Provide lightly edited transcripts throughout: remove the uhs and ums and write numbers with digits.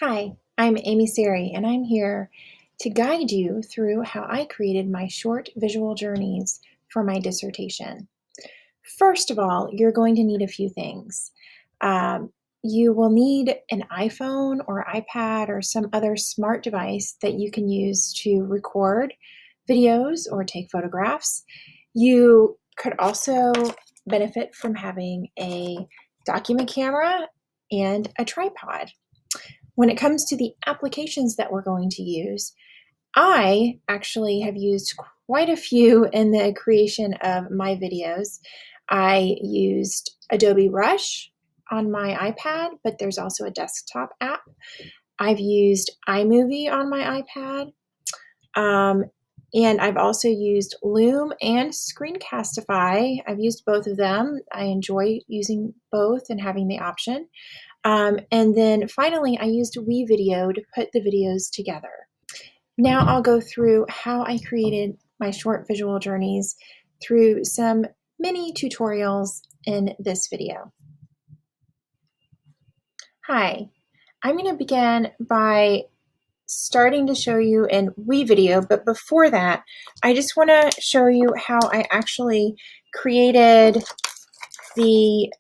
Hi, I'm Amy Sari, and I'm here to guide you through how I created my short visual journeys for my dissertation. First of all, you're going to need a few things. Um, you will need an iPhone or iPad or some other smart device that you can use to record videos or take photographs. You could also benefit from having a document camera and a tripod. When it comes to the applications that we're going to use, I actually have used quite a few in the creation of my videos. I used Adobe Rush on my iPad, but there's also a desktop app. I've used iMovie on my iPad. Um, and I've also used Loom and Screencastify. I've used both of them. I enjoy using both and having the option. And then finally, I used WeVideo to put the videos together. Now I'll go through how I created my short visual journeys through some mini tutorials in this video. Hi, I'm going to begin by starting to show you in WeVideo, but before that, I just want to show you how I actually created the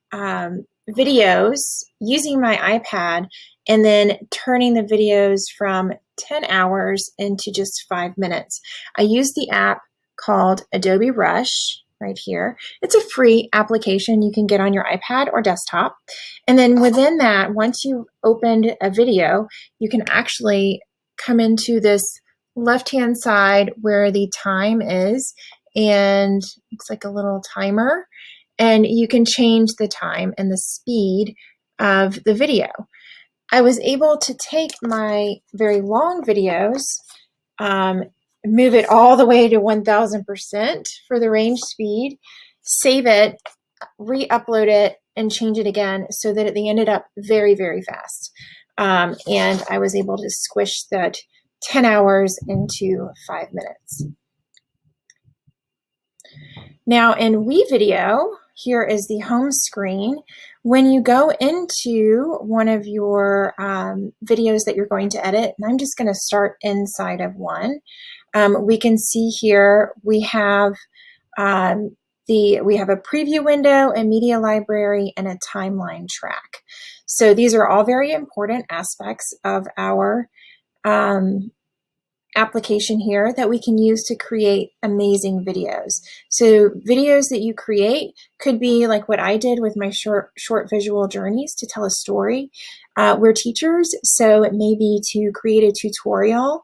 videos using my iPad and then turning the videos from 10 hours into just 5 minutes. I use the app called Adobe Rush right here. It's a free application you can get on your iPad or desktop. And then within that, once you've opened a video, you can actually come into this left-hand side where the time is, and looks like a little timer, and you can change the time and the speed of the video. I was able to take my very long videos, move it all the way to 1000% for the range speed, save it, re-upload it, and change it again so that they ended up very, very fast. And I was able to squish that 10 hours into 5 minutes. Now in WeVideo, here is the home screen. When you go into one of your videos that you're going to edit, and I'm just going to start inside of one, we can see here we have we have a preview window, a media library, and a timeline track. So these are all very important aspects of our application here that we can use to create amazing videos. So videos that you create could be like what I did with my short visual journeys to tell a story. We're teachers, so it may be to create a tutorial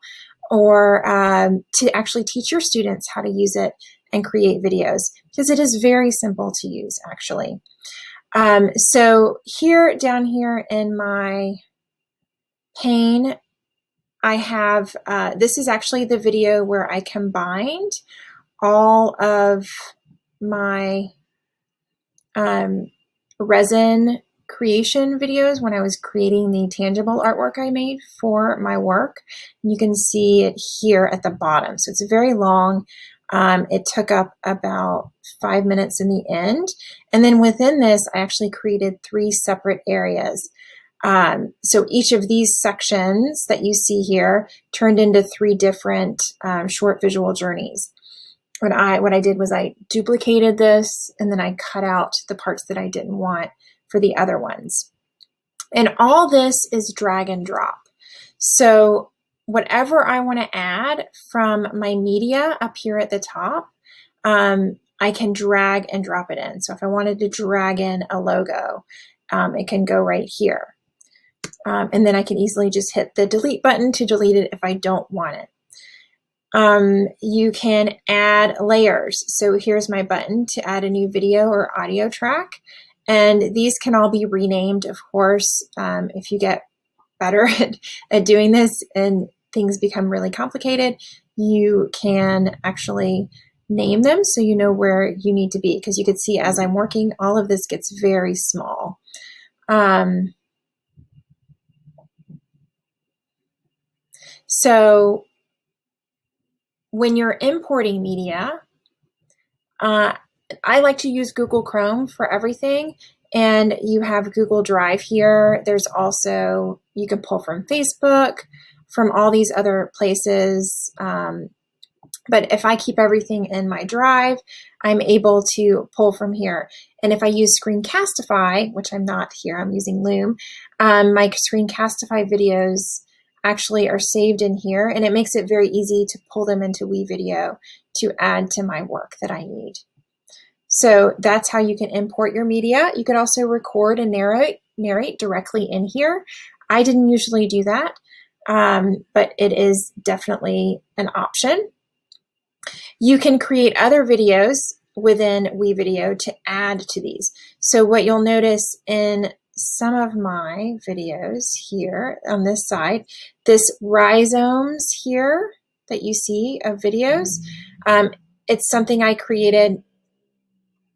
or to actually teach your students how to use it and create videos, because it is very simple to use actually. So here, down here in my pane, I have, this is actually the video where I combined all of my resin creation videos when I was creating the tangible artwork I made for my work. You can see it here at the bottom. So it's very long. It took up about 5 minutes in the end. And then within this, I actually created 3 separate areas. So each of these sections that you see here turned into 3 different short visual journeys. What I did was I duplicated this and then I cut out the parts that I didn't want for the other ones. And all this is drag and drop. So whatever I want to add from my media up here at the top, I can drag and drop it in. So if I wanted to drag in a logo, it can go right here. And then I can easily just hit the delete button to delete it if I don't want it. You can add layers. So here's my button to add a new video or audio track. And these can all be renamed, of course, if you get better at doing this and things become really complicated, you can actually name them so you know where you need to be. Because you can see as I'm working, all of this gets very small. So when you're importing media, I like to use Google Chrome for everything. And you have Google Drive here. There's also, you can pull from Facebook, from all these other places. But if I keep everything in my Drive, I'm able to pull from here. And if I use Screencastify, which I'm not here, I'm using Loom, my Screencastify videos actually are saved in here, and it makes it very easy to pull them into WeVideo to add to my work that I need. So that's how you can import your media. You could also record and narrate directly in here. I didn't usually do that, but it is definitely an option. You can create other videos within WeVideo to add to these. So what you'll notice in some of my videos here on this side, this rhizomes here that you see of videos, it's something I created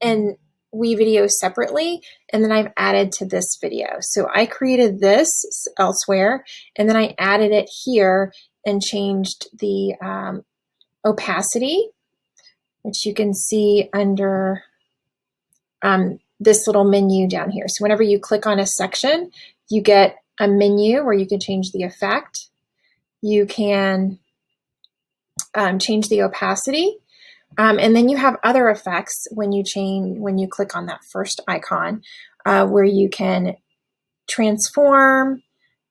in WeVideo separately, and then I've added to this video. So I created this elsewhere, and then I added it here and changed the opacity, which you can see under this little menu down here. So whenever you click on a section, you get a menu where you can change the effect. You can change the opacity. And then you have other effects when you click on that first icon, where you can transform,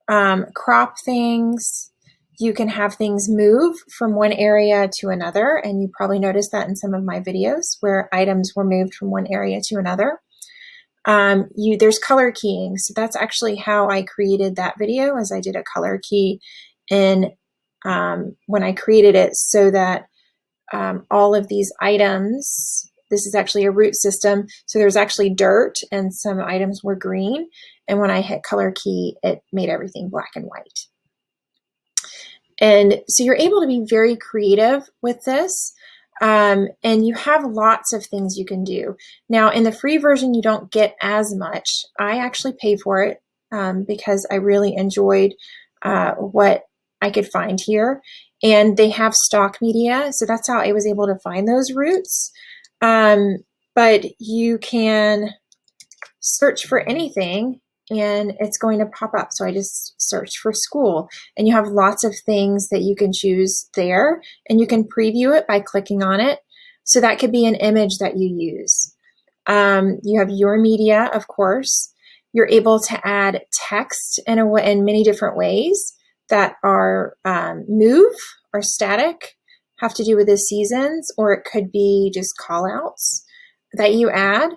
crop things. You can have things move from one area to another, and you probably noticed that in some of my videos where items were moved from one area to another. There's color keying, so that's actually how I created that video, as I did a color key in when I created it, so that all of these items, this is actually a root system, so there's actually dirt and some items were green, and when I hit color key, it made everything black and white. And so you're able to be very creative with this, and you have lots of things you can do. Now, in the free version, you don't get as much. I actually pay for it because I really enjoyed what I could find here. And they have stock media, so that's how I was able to find those roots. But you can search for anything and it's going to pop up. So I just searched for school, and you have lots of things that you can choose there, and you can preview it by clicking on it. So that could be an image that you use. You have your media, of course. You're able to add text in many different ways that are move or static, have to do with the seasons, or it could be just call outs that you add.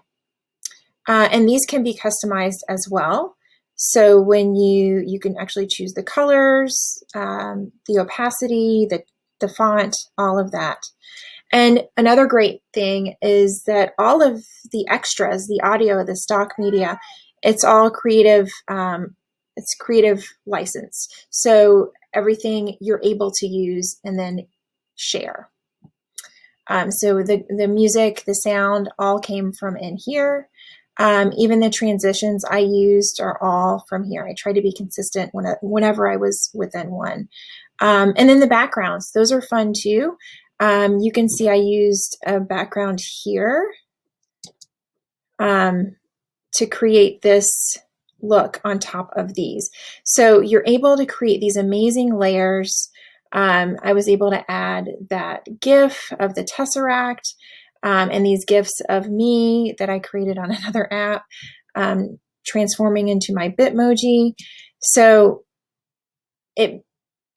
And these can be customized as well. So when you can actually choose the colors, the opacity, the font, all of that. And another great thing is that all of the extras, the audio, the stock media, it's all creative. It's creative license. So everything you're able to use and then share. So the music, the sound all came from in here. Even the transitions I used are all from here. I try to be consistent whenever I was within one. And then the backgrounds, those are fun too. You can see I used a background here to create this look on top of these. So you're able to create these amazing layers. I was able to add that GIF of the Tesseract, and these GIFs of me that I created on another app, transforming into my Bitmoji. So it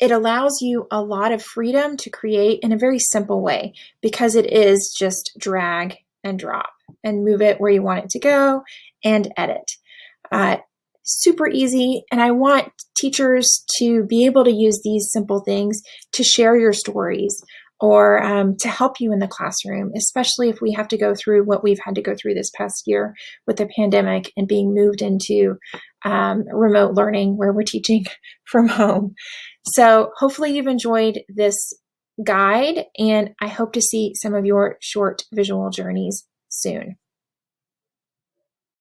allows you a lot of freedom to create in a very simple way, because it is just drag and drop and move it where you want it to go and edit. Super easy, and I want teachers to be able to use these simple things to share your stories, or to help you in the classroom, especially if we have to go through what we've had to go through this past year with the pandemic and being moved into remote learning where we're teaching from home. So hopefully you've enjoyed this guide, and I hope to see some of your short visual journeys soon.